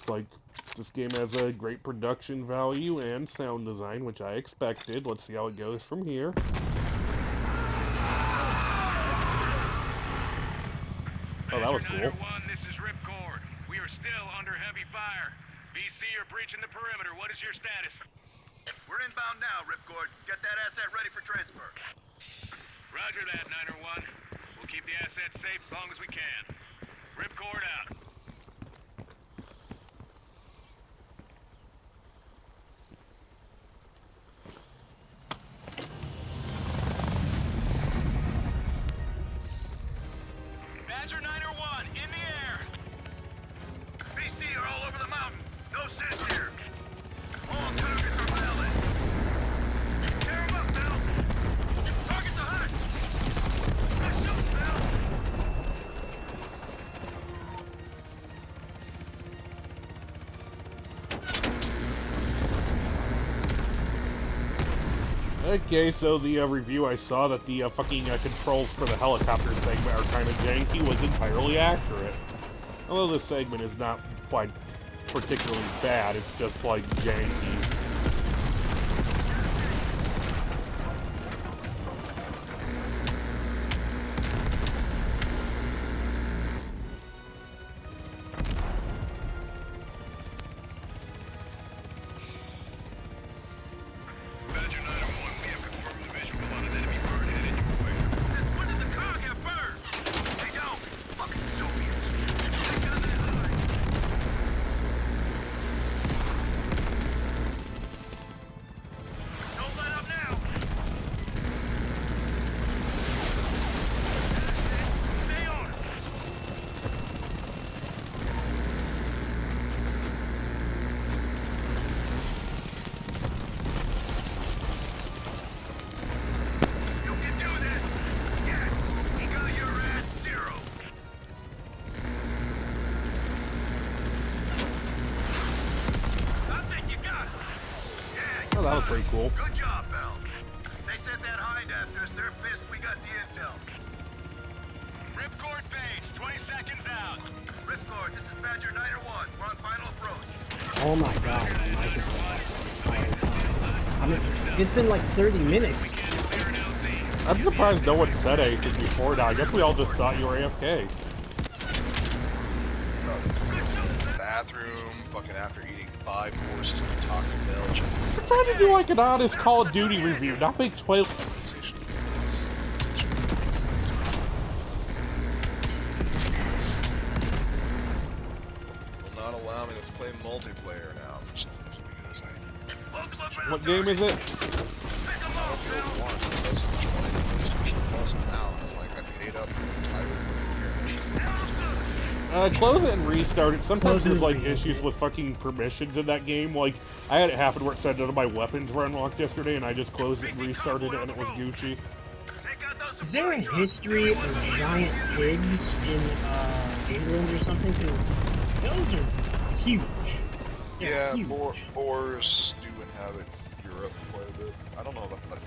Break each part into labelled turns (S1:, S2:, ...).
S1: Like, this game has a great production value and sound design, which I expected. Let's see how it goes from here. Oh, that was cool.
S2: This is Ripcord. We are still under heavy fire. BC are breaching the perimeter. What is your status?
S3: We're inbound now, Ripcord. Get that asset ready for transfer.
S2: Roger that, Niner 1. We'll keep the asset safe as long as we can. Ripcord out. Badger Niner 1, in the air.
S3: BC are all over the mountains. No sense here. All targets are valid. Tear them up, Bill. Target the hut. Good shot, Bill.
S1: Okay, so the review I saw that the fucking controls for the helicopter segment are kind of janky was entirely accurate. Although this segment is not quite particularly bad, it's just like janky.
S2: Badger Niner 1, we have confirmed the visual on an enemy bird headed your way.
S3: Since when did the car get burned? They don't. Fucking Soviets. They got that high. Don't let up now. Stay on it. You can do this. Yes, we got your ass 0. I think you got it. Yeah,
S1: Oh, that was pretty cool.
S3: Good job, Bell. They sent that hind after us. They're pissed we got the intel.
S2: Ripcord base, 20 seconds out.
S3: Ripcord, this is Badger Niner 1. We're on final approach.
S4: Oh my god, my mic is I mean, it's been like 30 minutes.
S1: I'm surprised no one said anything before now. I guess we all just thought you were AFK.
S5: Bathroom, fucking after eating 5 courses of Taco Bell.
S1: We're trying to do like an honest Call of Duty review, not make spoil.
S5: Will not allow me to play multiplayer now for some reason because
S1: What game is it?
S5: Battlefield 1 it says it's joining PlayStation Plus now. I'm like, I paid up entirely.
S1: Close it and restart it. Sometimes
S4: Close it
S1: there's like
S4: and
S1: issues with fucking permissions in that game. Like, I had it happen where it said none of my weapons were unlocked yesterday, and I just closed it and restarted it, and it was Gucci.
S4: Is there a history of giant pigs in England or something? Because those are huge. They're
S5: Yeah,
S4: huge.
S5: boars do inhabit Europe quite a bit. I don't know about England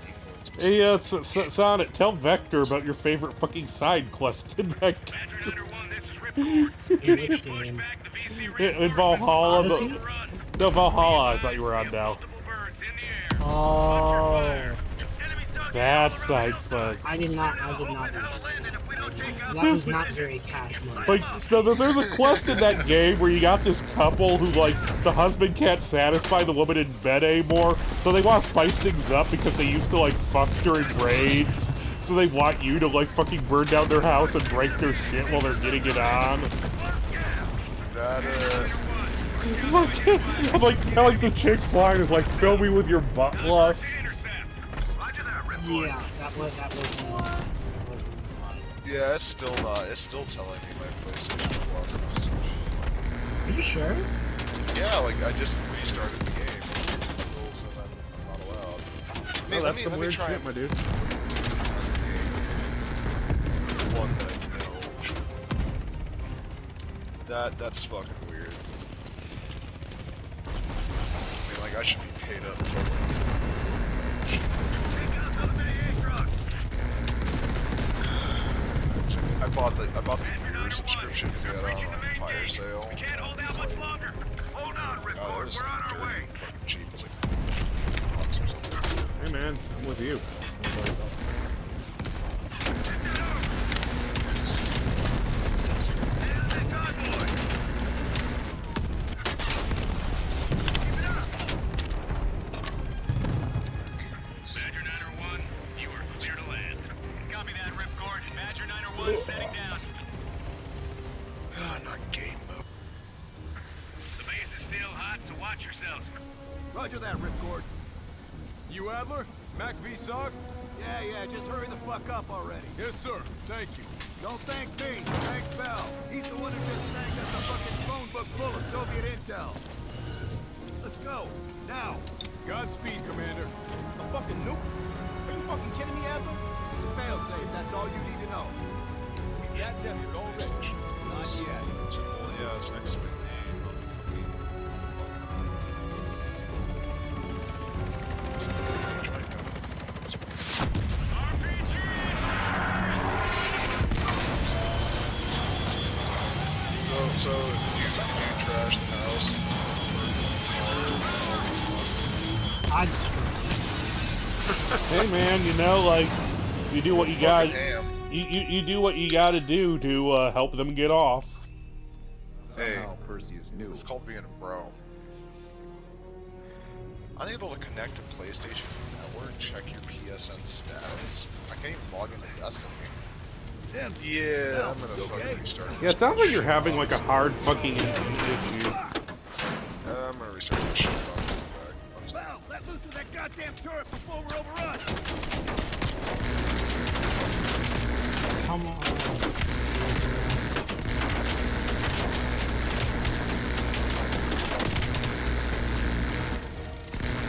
S1: Hey,
S5: specifically.
S1: Sonic, tell Vector about your favorite fucking side quest in that game.
S2: Badger Niner 1, this is Ripcord.
S4: In which game?
S2: Back the VC
S1: In Valhalla.
S4: Odyssey?
S1: No, Valhalla, I thought you were on now.
S2: multiple birds in the air.
S4: Oh,
S1: That side quest.
S4: I did not do that. That was not very cash money.
S1: Like, there's a quest in that game where you got this couple who, like, the husband can't satisfy the woman in bed anymore, so they want to spice things up because they used to, like, fuck during raids. So they want you to, like, fucking burn down their house and break their shit while they're getting it on.
S5: That,
S1: I'm like the chick's line is like, fill me with your butt lust.
S4: Yeah, that was
S5: yeah, it's still telling me my PlayStation Plus is...
S4: Are you sure?
S5: Yeah, like, I just restarted the game. It still says I'm not allowed.
S1: Oh, that's some weird shit, my dude.
S5: One that I know. That's fucking weird. I mean, like, I should be paid up totally. I bought the year subscription because they had it on fire sale.
S2: Can't hold out much longer. Watch yourselves.
S3: Roger that, Ripcord.
S6: You Adler? Mac V Sog?
S3: Yeah, just hurry the fuck up already.
S6: Yes, sir. Thank you.
S3: Don't thank me. Thank Bell. He's the one who just snagged us a fucking phone book full of Soviet intel. Let's go. Now.
S6: Godspeed, Commander.
S3: A fucking nuke? Are you fucking kidding me, Adler? It's a failsafe. That's all you need to know. We got desperate already. Not yet.
S5: Simple, yeah, it's next to me. So you trash the house.
S4: I destroyed
S1: Hey man, you know, like, you do what you got.
S5: Damn.
S1: You do what you got to do to help them get off.
S5: Hey,
S3: Perseus knew.
S5: it's called being a bro. Unable to connect to PlayStation Network, check your PSN status. I can't even log into Destiny. Yeah, I'm gonna fucking restart.
S1: Yeah, it sounds like you're having like a hard fucking issue.
S5: I'm gonna restart this shit. I'll be back. One second.
S3: Well, let loose of that goddamn turret before we're overrun.
S4: it. Come on.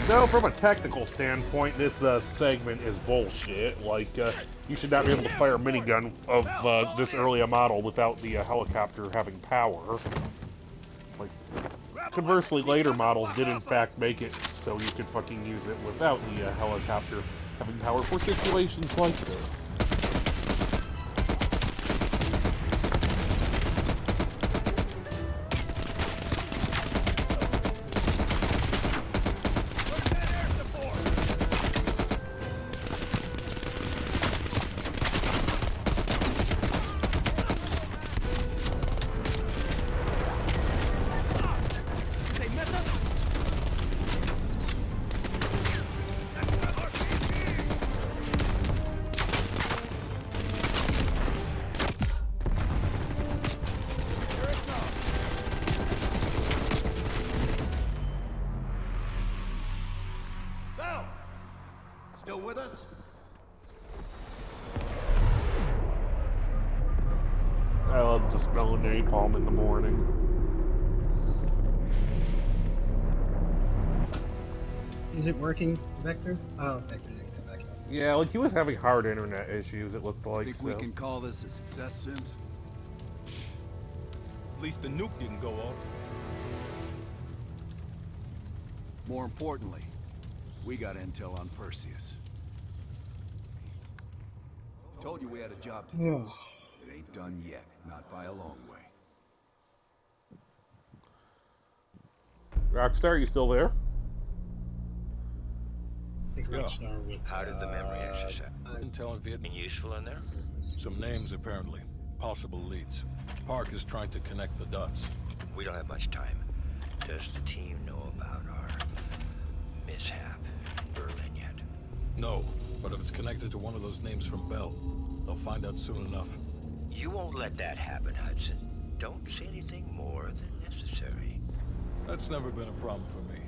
S1: No, from a technical standpoint, this segment is bullshit. Like, you should not be able to fire a minigun of this early a model without the helicopter having power. Like, conversely, later models did in fact make it so you could fucking use it without the helicopter having power for situations like this.
S3: Still with us?
S1: I love to smell napalm in the morning.
S4: Is it working, Vector? Oh, Vector didn't come back up.
S1: Yeah, like he was having hard internet issues, it looked like.
S3: Think we can call this a success, Sims?
S6: At least the nuke didn't go off.
S3: More importantly, we got intel on Perseus. Told you we had a job to do. It ain't done yet, not by a long way.
S1: Rockstar, you still there?
S4: I think Rockstar would.
S7: How did the memory exercise?
S6: Intel in Vietnam.
S7: Been useful in there?
S6: Some names, apparently. Possible leads. Park is trying to connect the dots.
S7: We don't have much time. Does the team know about our mishap in Berlin yet?
S6: No, but if it's connected to one of those names from Bell, they'll find out soon enough.
S7: You won't let that happen, Hudson. Don't say anything more than necessary.
S6: That's never been a problem for me.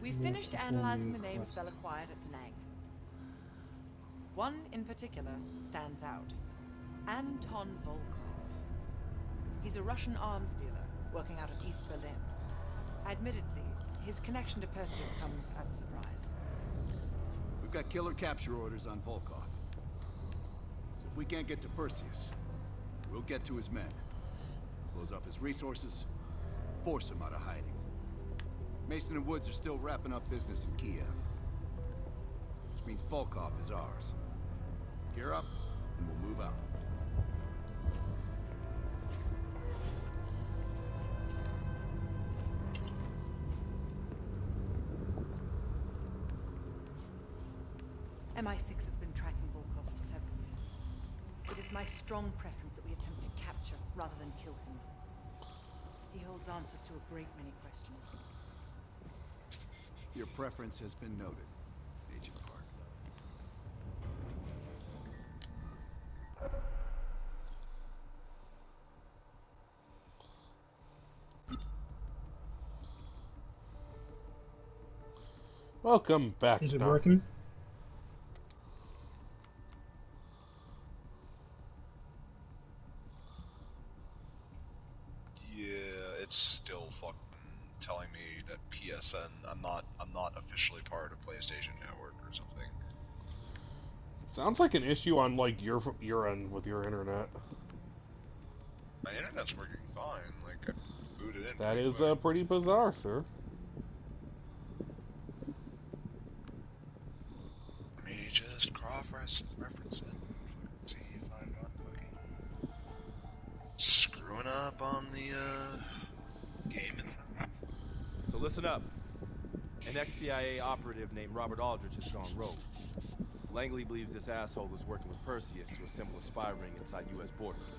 S8: We've finished analyzing the names Bell acquired at Da Nang. One in particular stands out. Anton Volkov. He's a Russian arms dealer working out of East Berlin. Admittedly, his connection to Perseus comes as a surprise.
S3: We've got killer capture orders on Volkov. So if we can't get to Perseus, we'll get to his men. Close off his resources, force him out of hiding. Mason and Woods are still wrapping up business in Kiev. Which means Volkov is ours. Gear up, and we'll move out.
S8: MI6 has been tracking Volkov for several years. It is my strong preference that we attempt to capture rather than kill him. He holds answers to a great many questions.
S9: Your preference has been noted, Agent Park.
S1: Welcome back,
S4: Is it
S1: Doc.
S4: working?
S5: Yeah, it's still fucking telling me that PSN. I'm not officially part of PlayStation Network or something.
S1: Sounds like an issue on like your end with your internet.
S5: My internet's working fine. Like I booted in.
S1: That
S5: pretty
S1: is
S5: quick.
S1: pretty bizarre, sir.
S5: Let me just cross-reference it. See if I'm not fucking screwing up on the game and stuff.
S10: So listen up. An ex-CIA operative named Robert Aldrich has gone rogue. Langley believes this asshole is working with Perseus to assemble a spy ring inside U.S. borders.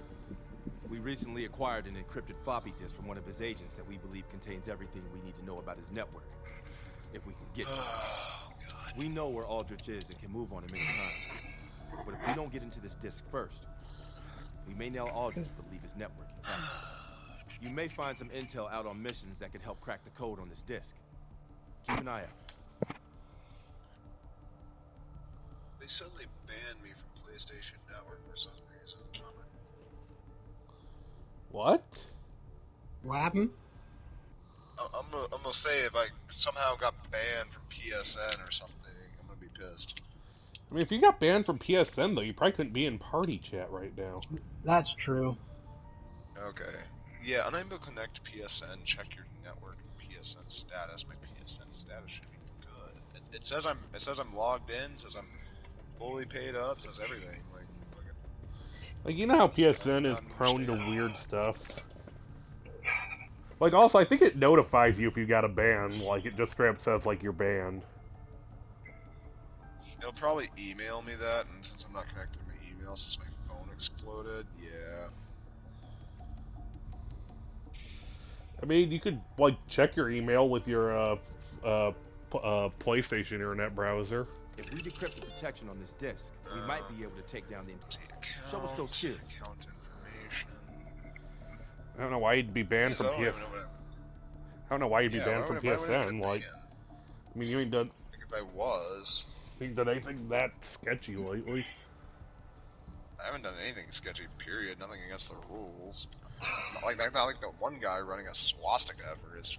S10: We recently acquired an encrypted floppy disk from one of his agents that we believe contains everything we need to know about his network. If we can get to it.
S5: Oh, God.
S10: We know where Aldrich is and can move on him anytime. But if we don't get into this disk first, we may nail Aldrich but leave his network intact. You may find some intel out on missions that could help crack the code on this disk. Keep an eye out.
S5: They said they banned me from PlayStation Network for some reason.
S1: What?
S4: What happened?
S5: I'm gonna say if I somehow got banned from PSN or something, I'm gonna be pissed.
S1: I mean, if you got banned from PSN, though, you probably couldn't be in party chat right now.
S4: That's true.
S5: Okay. Yeah, unable to connect to PSN. Check your network PSN status. My PSN status should be good. It says I'm logged in. It says I'm fully paid up. It says everything. Like fucking.
S1: Like, you know how PSN is prone to weird stuff? Like, also, I think it notifies you if you got a ban. Like, it just straight up says, like, you're banned.
S5: It'll probably email me that, and since I'm not connected to my email since my phone exploded, yeah.
S1: I mean, you could, like, check your email with your, PlayStation Internet browser.
S10: If we decrypt the protection on this disk, we might be able to take down the
S5: Account,
S10: Show us those skills.
S5: Account information.
S1: I don't know why you'd be banned from PS. I don't know why you'd be banned from PSN. Like, I mean, you ain't done.
S5: Like if I was,
S1: You ain't done anything that sketchy lately.
S5: I haven't done anything sketchy. Period. Nothing against the rules. Not like the one guy running a swastika for his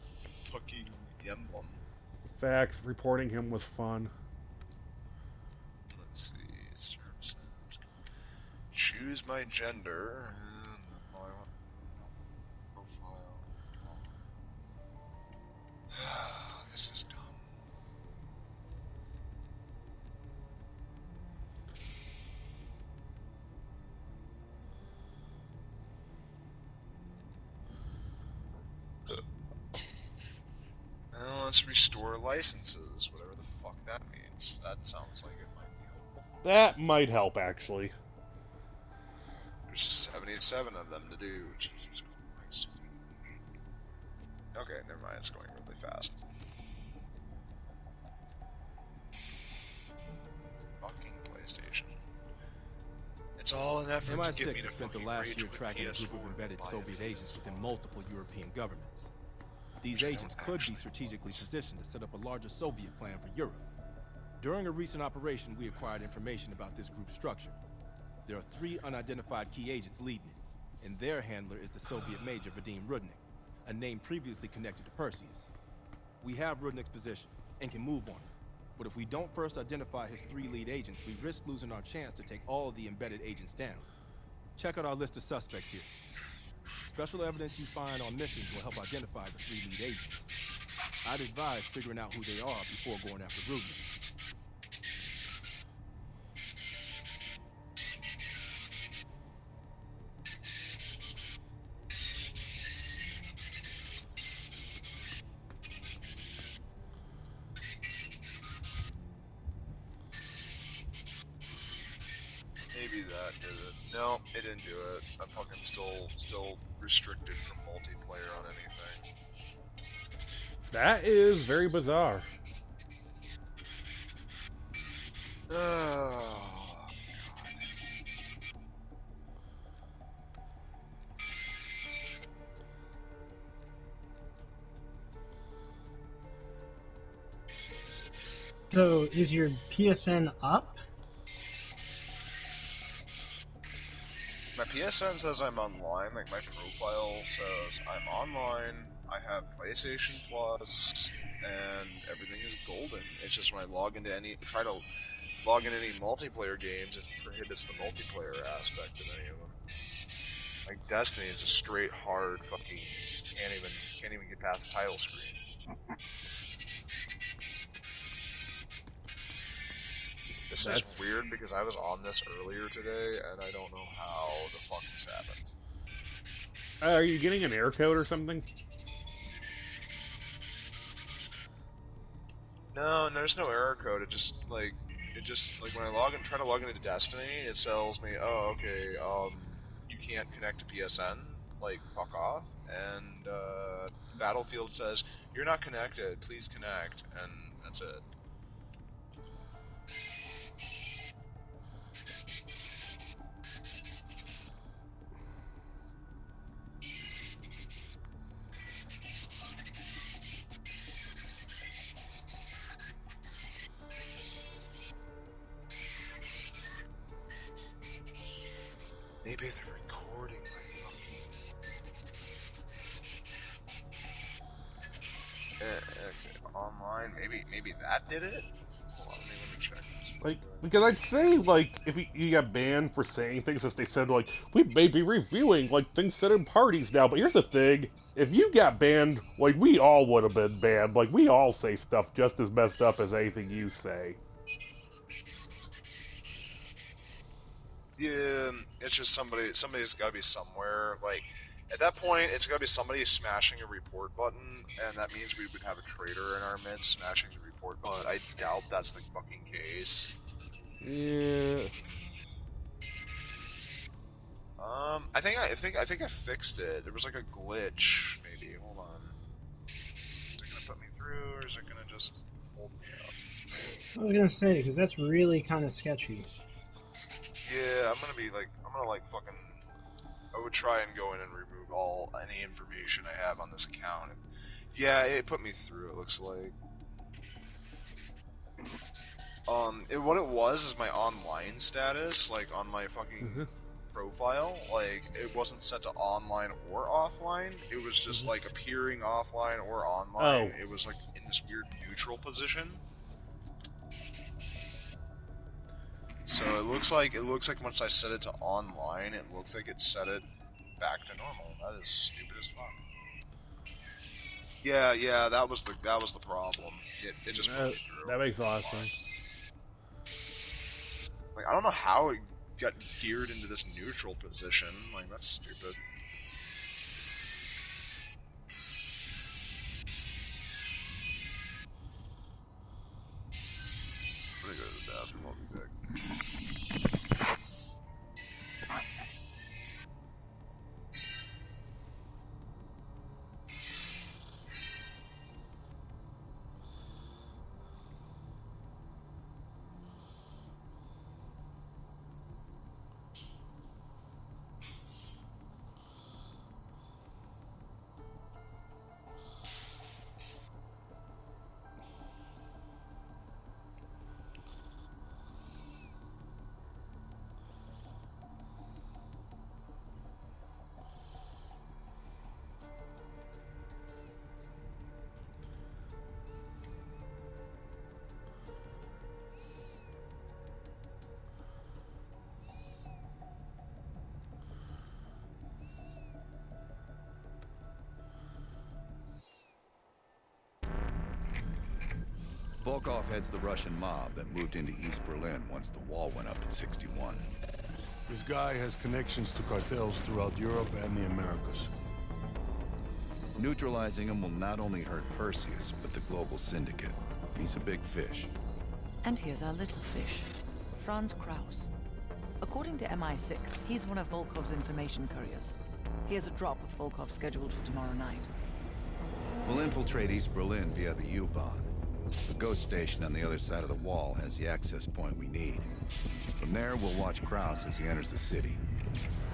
S5: fucking emblem.
S1: Facts. Reporting him was fun.
S5: Let's see. Services. Choose my gender. No, I want profile. This is dumb. Well, let's restore licenses, whatever the fuck that means. That sounds like it might be helpful.
S1: That might help, actually.
S5: There's 77 of them to do. Jesus Christ. Okay, never mind. It's going really fast. Fucking PlayStation. It's all an effort to get me
S10: MI6
S5: to
S10: has spent the
S5: fucking
S10: last
S5: rage
S10: year
S5: with
S10: tracking a group of
S5: PS4
S10: embedded
S5: and
S10: Soviet
S5: buy
S10: agents within multiple European governments. These agents could be strategically positioned to set up a larger Soviet plan for Europe. During a recent operation, we acquired information about this group's structure. There are 3 unidentified key agents leading it, and their handler is the Soviet Major Vadim Rudnik, a name previously connected to Perseus. We have Rudnik's position and can move on it, but if we don't first identify his 3 lead agents, we risk losing our chance to take all of the embedded agents down. Check out our list of suspects here. Special evidence you find on missions will help identify the 3 lead agents. I'd advise figuring out who they are before going after Rudnik.
S5: Maybe that did it. No, it didn't do it. I'm fucking still restricted from multiplayer on anything.
S1: That is very bizarre.
S5: Oh,
S4: So, is your PSN up?
S5: my PSN says I'm online, like my profile says I'm online, I have PlayStation Plus, and everything is golden. It's just when I try to log into any multiplayer games, it prohibits the multiplayer aspect of any of them. Like Destiny is a straight hard fucking can't even get past the title screen. This is weird because I was on this earlier today and I don't know how the fuck this happened.
S1: Are you getting an error code or something?
S5: No, there's no error code. It just like when I try to log into Destiny, it tells me, oh, okay, you can't connect to PSN. Like, fuck off. And Battlefield says you're not connected. Please connect, and that's it. Maybe they're recording my fucking online. Maybe that did it. Hold on, let me check this.
S1: Like, because I'd say, like, if you got banned for saying things, as they said, like, we may be reviewing, like, things said in parties now, but here's the thing, if you got banned, like, we all would have been banned, like, we all say stuff just as messed up as anything you say.
S5: Yeah, it's just somebody's got to be somewhere. Like, at that point, it's got to be somebody smashing a report button, and that means we would have a traitor in our midst smashing the report button. I doubt that's the fucking case.
S1: Yeah.
S5: I think I fixed it. There was like a glitch, maybe. Hold on. Is it gonna put me through, or is it gonna just hold me up?
S4: I was gonna say, because that's really kind of sketchy.
S5: Yeah, I'm gonna like fucking. I would try and go in and remove any information I have on this account. Yeah, it put me through. It looks like. What it was is my online status, like on my fucking profile, like it wasn't set to online or offline. It was just like appearing offline or online.
S1: Oh.
S5: It was like in this weird neutral position. So it looks like once I set it to online, it looks like it set it back to normal. That is stupid as fuck. Yeah, that was the problem. It just put me through.
S1: That makes a lot of sense.
S5: Like, I don't know how it got geared into this neutral position. Like, that's stupid. I'm gonna go to the bathroom. I'll be back.
S9: Volkov heads the Russian mob that moved into East Berlin once the wall went up in '61.
S6: This guy has connections to cartels throughout Europe and the Americas.
S9: Neutralizing him will not only hurt Perseus, but the global syndicate. He's a big fish.
S8: And here's our little fish, Franz Kraus. According to MI6, he's one of Volkov's information couriers. He has a drop with Volkov scheduled for tomorrow night.
S9: We'll infiltrate East Berlin via the U-Bahn. The ghost station on the other side of the wall has the access point we need. From there, we'll watch Kraus as he enters the city.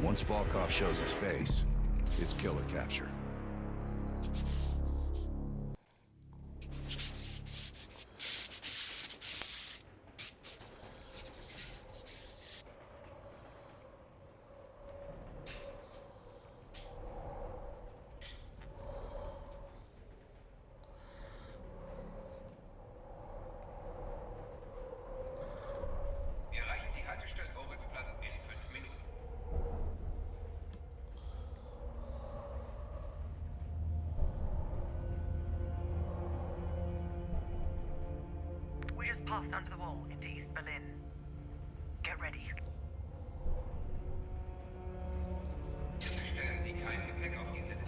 S9: Once Volkov shows his face, it's killer capture.
S11: Wir erreichen die Haltestelle Moritzplatz in 5 Minuten.
S8: We just passed under the wall into East Berlin. Get ready.
S11: Bitte stellen Sie kein Gepäck auf die Sitze.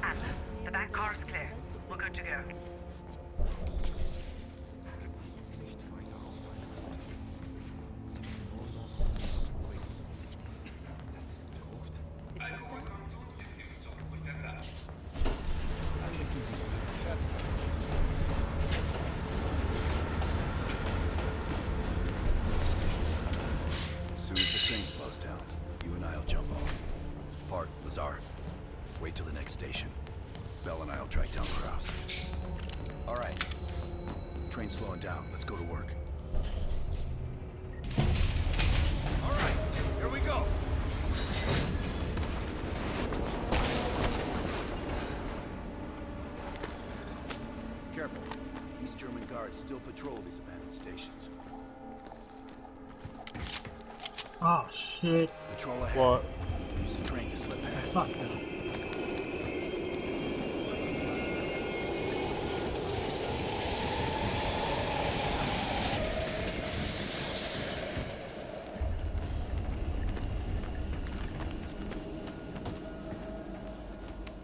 S8: And the back car is clear. We're good to go.
S11: Alkoholkonsum ist im Zug untersagt.
S9: As soon as the train slows down, you and I'll jump off. Park, Lazar. Wait till the next station. Bell and I'll track down Kraus. All right. Train's slowing down. Let's go to work.
S3: All right, here we go.
S9: Careful. East German guards still patrol these abandoned stations.
S4: Oh shit.
S9: Patrol ahead.
S1: What?
S9: We can use the train to slip past.
S4: Fuck them.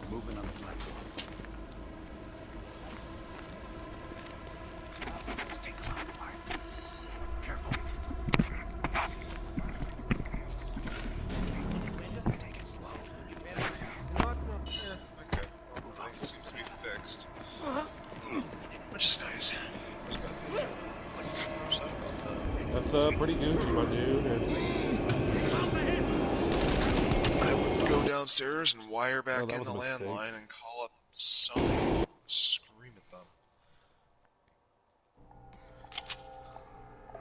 S9: Movement on the platform. Let's take them out. All right. Careful. Take it slow.
S5: Okay, well, it seems to be fixed. Which is nice.
S1: That's pretty Gucci, my dude.
S5: I would go downstairs and wire back
S1: Oh, that
S5: in
S1: was
S5: the
S1: a mistake.
S5: landline and call up someone. Scream at them.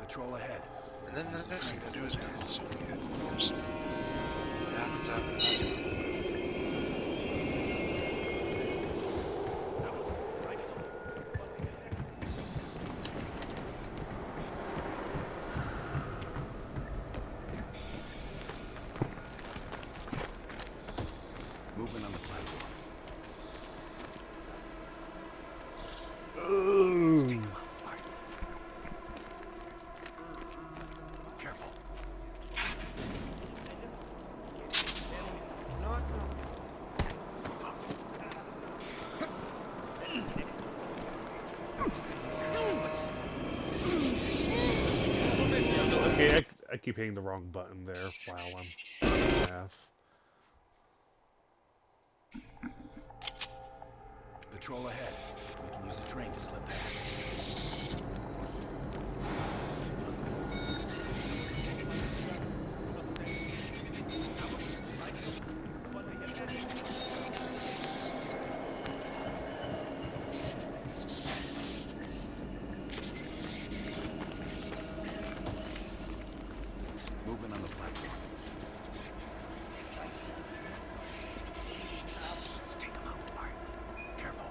S9: Patrol ahead.
S5: And then the next thing to do is go to somebody headquarters. What happens after that?
S9: Movement on the platform. Let's take them out. All right. Careful. Move up.
S1: Okay, I keep hitting the wrong button there while I'm ass.
S9: Patrol ahead. We can use a train to slip past. Movement on the platform. Let's take them out. All right. Careful.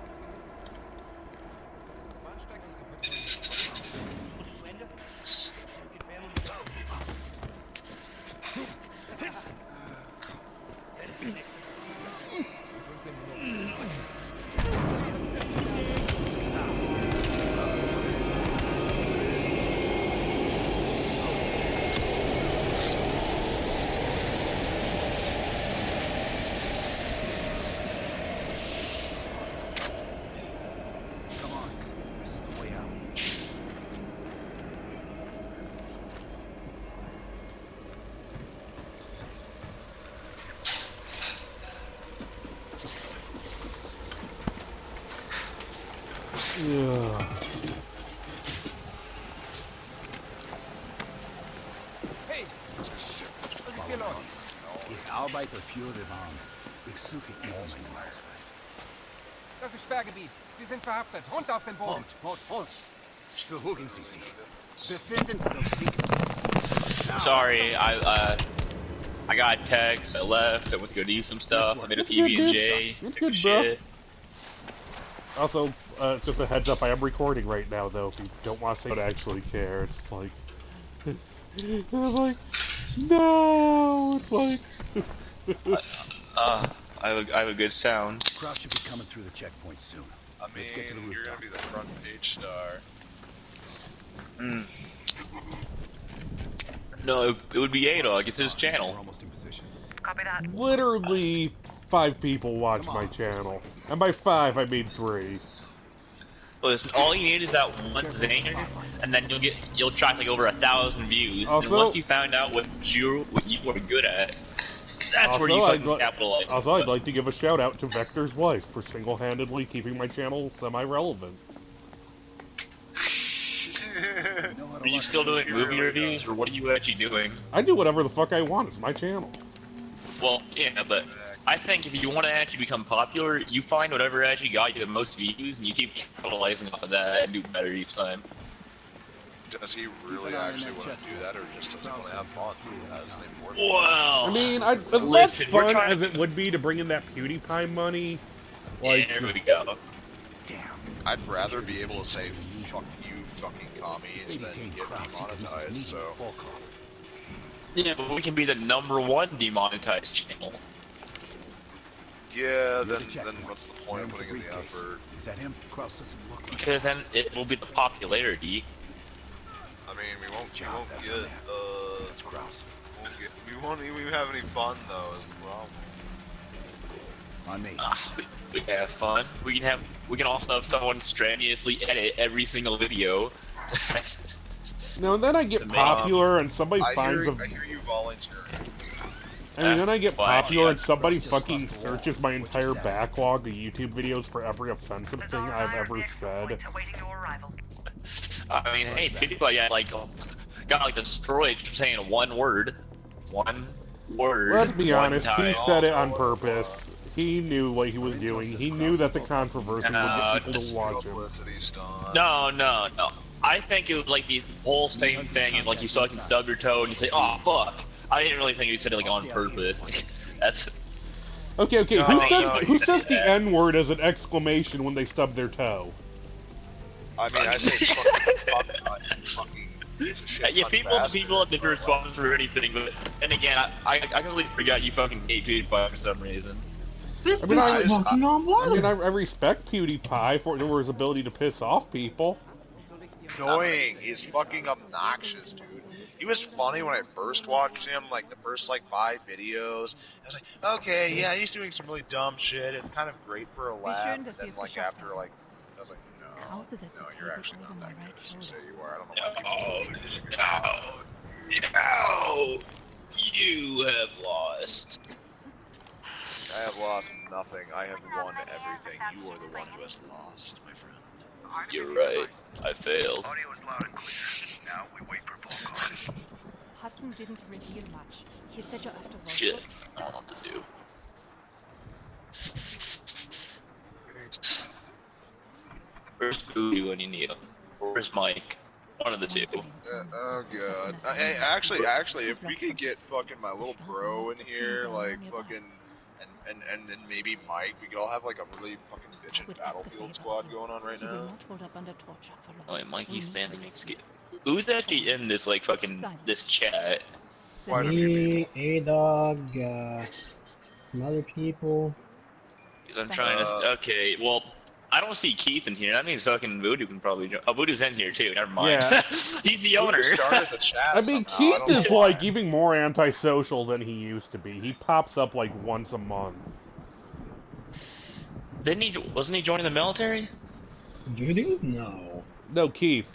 S1: Ugh.
S11: Hey, was ist hier los?
S12: Ich arbeite für die Bahn. Ich suche Ihnen meinen Ausweis.
S11: Das ist Sperrgebiet. Sie sind verhaftet. Runter auf den Boden.
S12: Halt. Beruhigen Sie sich. Wir finden doch sicher.
S13: Sorry, I got a text, I left, I went to go do some stuff, I made a PB&J, took a shit.
S1: Also, just a heads up, I am recording right now, though, if you don't want to say I don't actually care. It's like... I'm like, no! It's like...
S13: I have a good sound.
S12: Cross should be coming through the checkpoint soon.
S5: I mean,
S12: Let's get to the
S5: you're gonna be the front page star.
S13: No, it would be A-Dog, it's his channel.
S12: We're almost in position.
S8: Copy that.
S1: Literally 5 people watch my channel. And by 5, I mean 3.
S13: Listen, all you need is that one zinger, and then you'll track like over 1,000 views.
S1: Also,
S13: and once you found out what you are good at, that's where you fucking capitalize.
S1: Also, I'd like to give a shout out to Vector's wife for single-handedly keeping my channel semi-relevant.
S13: Are you still doing movie reviews, or what are you actually doing?
S1: I do whatever the fuck I want. It's my channel.
S13: Well, yeah, but I think if you want to actually become popular, you find whatever actually got you the most views, and you keep capitalizing off of that and do better each time.
S5: Does he really actually want to do that, or just does he want to have fun? That's the important
S13: Well,
S1: I mean, as
S13: listen,
S1: much fun as it would be to bring in that PewDiePie money, like...
S13: Yeah, there we go.
S5: Damn. I'd rather be able to say, fuck you, fucking commies, than get demonetized, so...
S13: Yeah, but we can be the #1 demonetized channel.
S5: Yeah, then what's the point of putting in the effort?
S12: Is that him? Cross doesn't look like
S13: Because then it will be the popularity.
S5: I mean, we won't get,
S12: It's Kraus.
S5: we won't even have any fun, though, is the problem.
S12: On me.
S13: We can have fun. We can also have someone strenuously edit every single video.
S1: No, and then I get popular and somebody
S5: I
S1: finds
S5: hear you volunteering.
S1: I mean, then I get popular and somebody fucking searches my entire backlog of YouTube videos for every offensive thing I've ever said.
S13: I mean, hey, people got like destroyed for saying one word. One word.
S1: Let's be honest,
S13: time.
S1: he said it on purpose. He knew what he was doing. He knew that the controversy would get people to watch him.
S13: No. I think it was like the whole same thing is like you fucking stub your toe and you say, oh fuck. I didn't really think he said it like on purpose. That's
S1: Okay. Who says the N-word as an exclamation when they stub their toe?
S5: I mean, I say fucking piece of shit.
S13: Yeah, people have different responses for anything, but then again, I completely forgot you fucking hate PewDiePie for some reason.
S1: I respect PewDiePie for his ability to piss off people.
S5: Annoying. He's fucking obnoxious, dude. He was funny when I first watched him, like the first 5 videos. I was like, okay, yeah, he's doing some really dumb shit. It's kind of great for a laugh. And then after I was like, no, you're actually not that good as you say you are. I don't know.
S13: No, you have lost.
S5: I have lost nothing. I have won everything. You are the one who has lost, my friend.
S13: You're right. I failed.
S3: Audio is loud and clear. Now we wait for phone calls.
S14: Hudson didn't reveal much. He said you're after Volker.
S13: Shit. I don't know what to do. Where's Booty when you need him? Where's Mike? One of the two.
S5: Oh god. Hey, actually, if we could get fucking my little bro in here, fucking, and then maybe Mike, we could all have a really fucking bitchin' Battlefield squad going on right now.
S13: Oh, wait, Mikey's standing next to who's actually in this fucking this chat?
S4: Me, A-Dog, some other people.
S13: Because I'm trying to. Okay, well, I don't see Keith in here. That means fucking Voodoo can probably join. Oh, Voodoo's in here too. Never mind.
S1: Yeah.
S13: He's the owner.
S5: The chat
S1: I mean, Keith is even more antisocial than he used to be. He pops up once a month.
S13: Wasn't he joining the military?
S4: Voodoo? No.
S1: No, Keith.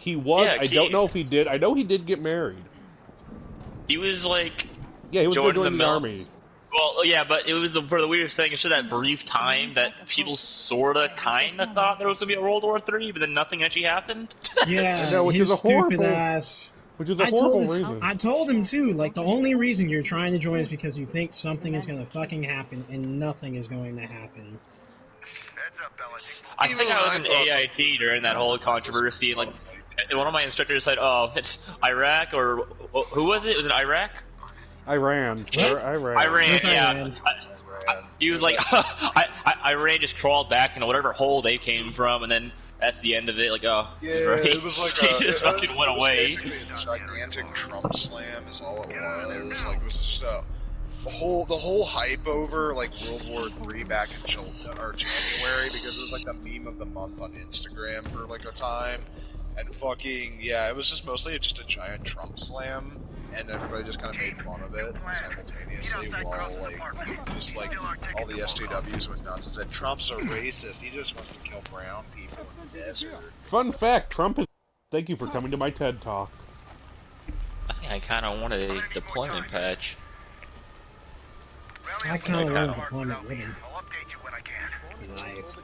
S1: He was.
S13: Yeah,
S1: I don't know if he did. I know he did get married.
S13: He was
S1: Yeah, he was
S13: joining
S1: the army.
S13: Well, yeah, but it was for the weirdest thing. It's just that brief time that people sorta, kinda thought there was gonna be a World War III, but then nothing actually happened.
S4: Yeah,
S1: I know, which is
S4: his
S1: a
S4: stupid
S1: horrible,
S4: ass.
S1: which is a horrible reason.
S4: I told him too. Like the only reason you're trying to join is because you think something is going to fucking happen, and nothing is going to happen.
S13: I think I was in AIT during that whole controversy. Like, and one of my instructors said, "Oh, it's Iraq," or who was it? Was it Iraq?
S1: Iran. Iran.
S13: Iran. Yeah. He was like, Iran just crawled back into whatever hole they came from, and then that's the end of it. Like, oh,
S5: Yeah,
S13: right.
S5: it was like
S13: he just fucking went away.
S5: Basically, a gigantic Trump slam is all it was. Like, it was just the whole hype over like World War III back in January because it was like the meme of the month on Instagram for like a time, and fucking yeah, it was just mostly just a giant Trump slam. And everybody just kind of made fun of it simultaneously while, like, just, like, all the SJWs went nuts and said, Trump's a racist, he just wants to kill brown people in the desert.
S1: Fun fact, Trump is... Thank you for coming to my TED Talk.
S13: I think I kind of wanted a deployment patch.
S4: I kind of want a deployment with him. Nice.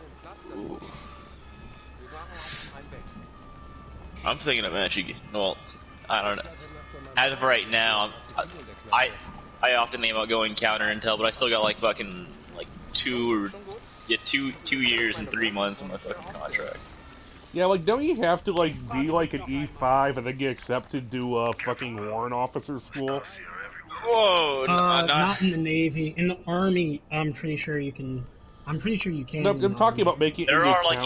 S13: Ooh. I'm thinking of actually, well, I don't know. As of right now, I often think about going counter intel, but I still got like fucking like 2 years and 3 months on my fucking contract.
S1: Yeah, like don't you have to like be like an E5 and then get accepted to fucking warrant officer school?
S13: Whoa,
S4: not in the Navy. In the Army, I'm pretty sure you can. I'm pretty sure you can.
S1: No, I'm talking about making.
S13: There are like.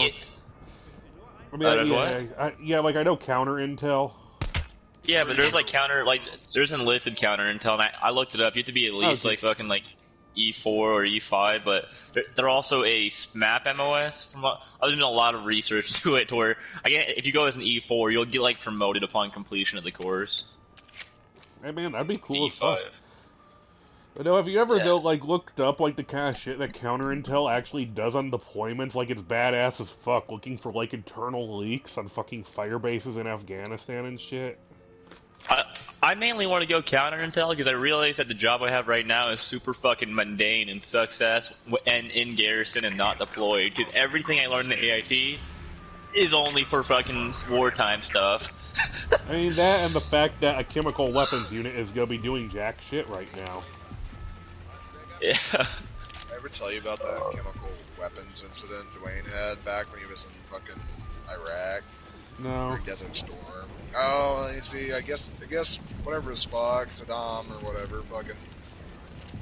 S1: I mean, yeah, like I know counter intel.
S13: Yeah, but there's like there's enlisted counter intel, and I looked it up. You have to be at least like fucking like E4 or E5, but they're also a SMAP MOS. I was doing a lot of research to it, to where if you go as an E4, you'll get like promoted upon completion of the course.
S1: Hey man, that'd be cool as fuck. But no, have you ever though like looked up like the kind of shit that counter intel actually does on deployments? Like it's badass as fuck, looking for like internal leaks on fucking fire bases in Afghanistan and shit.
S13: I mainly want to go counter intel because I realize that the job I have right now is super fucking mundane and sucks ass and in garrison and not deployed. Because everything I learned in the AIT is only for fucking wartime stuff.
S1: I mean that, and the fact that a chemical weapons unit is gonna be doing jack shit right now.
S13: Yeah.
S5: I ever tell you about that chemical weapons incident Dwayne had back when he was in fucking Iraq?
S1: No.
S5: Desert Storm. Oh, let me see. I guess whatever is fuck, Saddam or whatever, fucking.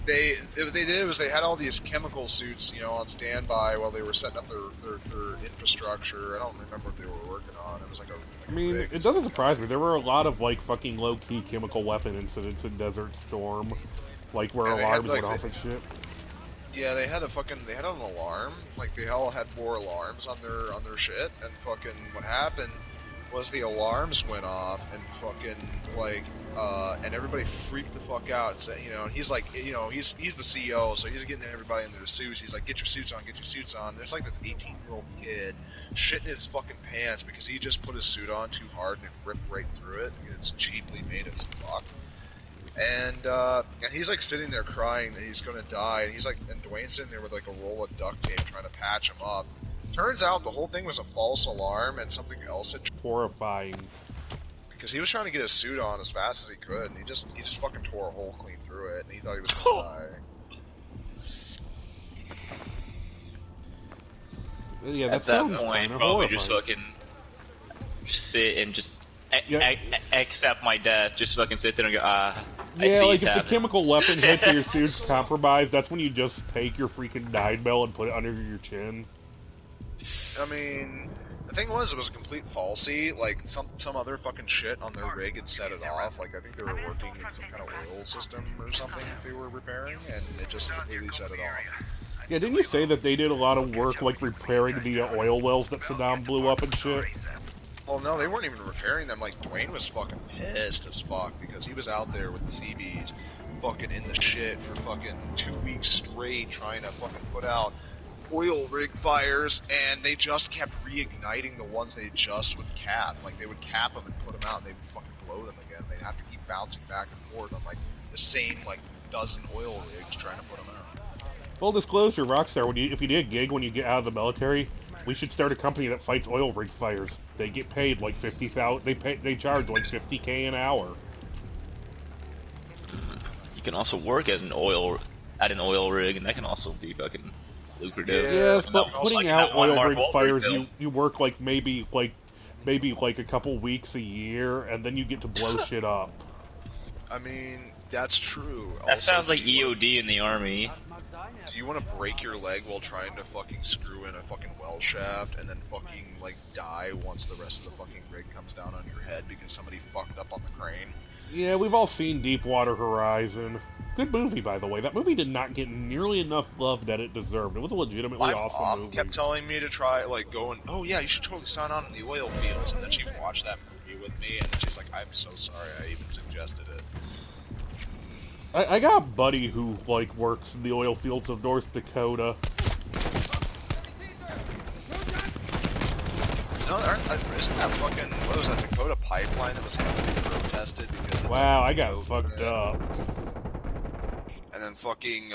S5: What they did was they had all these chemical suits, you know, on standby while they were setting up their infrastructure. I don't remember what they were working on. It was like a.
S1: I mean, it doesn't surprise me. There were a lot of like fucking low key chemical weapon incidents in Desert Storm, like where alarms went off and shit.
S5: Yeah, they had an alarm. Like they all had 4 alarms on their shit, and fucking what happened was the alarms went off and fucking like and everybody freaked the fuck out and said, you know, and he's like, you know, he's the CEO, so he's getting everybody in their suits. He's like, get your suits on. There's like this 18-year-old kid shitting his fucking pants because he just put his suit on too hard and it ripped right through it. It's cheaply made as fuck. And he's like sitting there crying that he's gonna die, and he's like, and Dwayne's sitting there with like a roll of duct tape trying to patch him up. Turns out the whole thing was a false alarm and something else had.
S1: Horrifying.
S5: Because he was trying to get his suit on as fast as he could, and he just fucking tore a hole clean through it, and he thought he was gonna die.
S1: Yeah,
S13: at that point, probably just fucking sit and just accept my death. Just fucking sit there and go, I see
S1: like if
S13: happening.
S1: the chemical weapon hits or your suit's compromised, that's when you just take your freaking 9mm and put it under your chin.
S5: I mean, the thing was, it was a complete falsie. Like, some other fucking shit on their rig had set it off. Like, I think they were working with some kind of oil system or something they were repairing, and it just completely set it off.
S1: Yeah, didn't you say that they did a lot of work, like, repairing the oil wells that Saddam blew up and shit?
S5: Well, no, they weren't even repairing them. Like, Dwayne was fucking pissed as fuck because he was out there with the CBs fucking in the shit for fucking 2 weeks straight trying to fucking put out oil rig fires, and they just kept reigniting the ones they just would cap. Like, they would cap them and put them out, and they would fucking blow them again. They'd have to keep bouncing back and forth on, like, the same, like, dozen oil rigs trying to put them out.
S1: Full disclosure, Rockstar, if you need a gig when you get out of the military, we should start a company that fights oil rig fires. They get paid like 50,000. They charge like 50K an hour.
S13: You can also work at an oil rig, and that can also be fucking lucrative.
S1: Yes, but putting out oil rig fires,
S13: film.
S1: you work like maybe a couple weeks a year, and then you get to blow shit up.
S5: I mean, that's true.
S13: That
S5: Also,
S13: sounds like EOD in the army.
S5: Do you want to break your leg while trying to fucking screw in a fucking well shaft and then fucking, like, die once the rest of the fucking rig comes down on your head because somebody fucked up on the crane?
S1: Yeah, we've all seen Deepwater Horizon. Good movie, by the way. That movie did not get nearly enough love that it deserved. It was a legitimately awesome movie.
S5: My mom kept telling me to try, like, going, oh yeah, you should totally sign on in the oil fields, and then she watched that movie with me, and she's like, I'm so sorry I even suggested it.
S1: I got a buddy who, like, works in the oil fields of North Dakota.
S5: No, isn't that fucking, what was that, Dakota pipeline that was heavily protested because it's
S1: Wow, I got fucked up.
S5: And then fucking,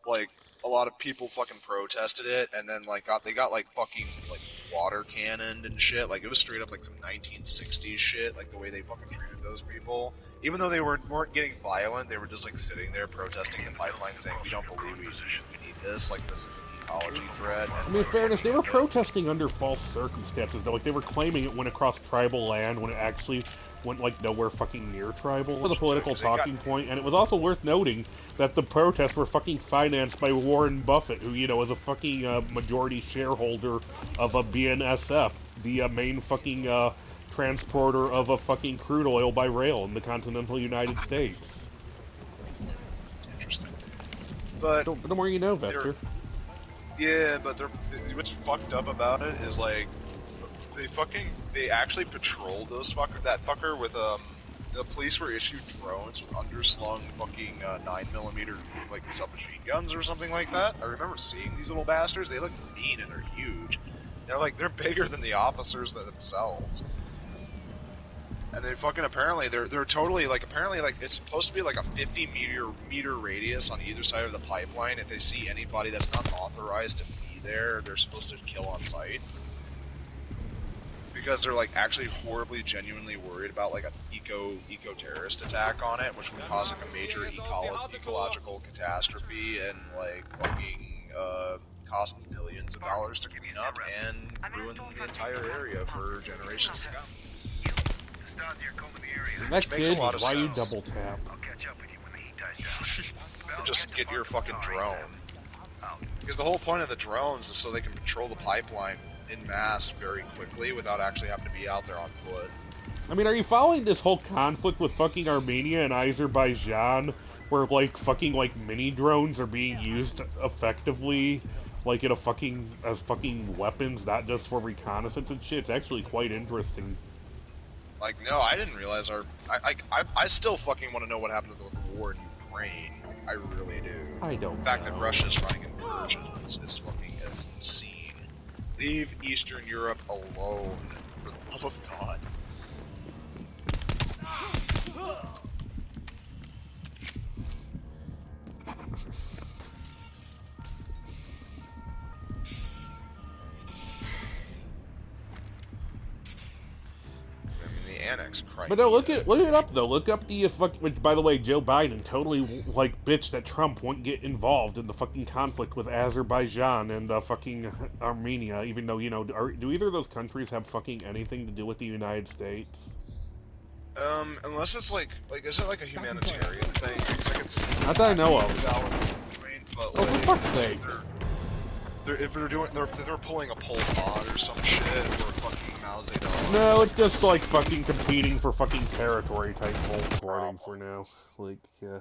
S5: like, a lot of people fucking protested it, and then, like, they got, like, fucking, like, water cannoned and shit. Like, it was straight up, like, some 1960s shit, like, the way they fucking treated those people. Even though they weren't getting violent, they were just, like, sitting there protesting the pipeline saying, we don't believe we need this, like, this is an ecology threat.
S1: I mean, in fairness, they were protesting under false circumstances, though. Like, they were claiming it went across tribal land when it actually went, like, nowhere fucking near tribal. For the political talking point, and it was also worth noting that the protests were fucking financed by Warren Buffett, who, you know, is a fucking majority shareholder of a BNSF, the main fucking transporter of a fucking crude oil by rail in the continental United States.
S5: Interesting. But
S1: the more you know, Vector.
S5: Yeah, but what's fucked up about it is, like, they actually patrolled that fucker with, the police were issued drones with underslung fucking 9mm, like, submachine guns or something like that. I remember seeing these little bastards. They look mean and they're huge. They're bigger than the officers themselves. And they fucking, apparently, they're totally, like, apparently, like, it's supposed to be like a 50-meter radius on either side of the pipeline. If they see anybody that's not authorized to be there, they're supposed to kill on sight. Because they're, like, actually horribly, genuinely worried about, like, an eco-terrorist attack on it, which would cause, like, a major ecological catastrophe and, like, fucking, cost billions of dollars to clean up and ruin the entire area for generations to come.
S1: That
S5: makes a lot of
S1: why
S5: sense.
S1: you double tap?
S5: Just get your fucking drone. Because the whole point of the drones is so they can patrol the pipeline in mass very quickly without actually having to be out there on foot.
S1: I mean, are you following this whole conflict with fucking Armenia and Azerbaijan, where, like, fucking, like, mini drones are being used effectively, like, in as fucking weapons, not just for reconnaissance and shit? It's actually quite interesting.
S5: Like, no, I didn't realize I still fucking want to know what happened with the war in Ukraine. Like, I really do.
S1: I don't
S5: The fact
S1: know.
S5: that Russia's running incursions is fucking insane. Leave Eastern Europe alone, for the love of God. Annex Crimea.
S1: But no, look it up though. Look up the which, by the way, Joe Biden totally like bitched that Trump won't get involved in the fucking conflict with Azerbaijan and fucking Armenia, even though, you know, do either of those countries have fucking anything to do with the United States?
S5: Unless it's like is it like a humanitarian thing? Because I could see
S1: Not that I know of.
S5: But,
S1: Oh, for fuck's sake!
S5: If they're pulling a Pol Pot or some shit, or fucking Mao Zedong.
S1: No, it's just like fucking competing for fucking territory type bull sporting for now. Like, yeah.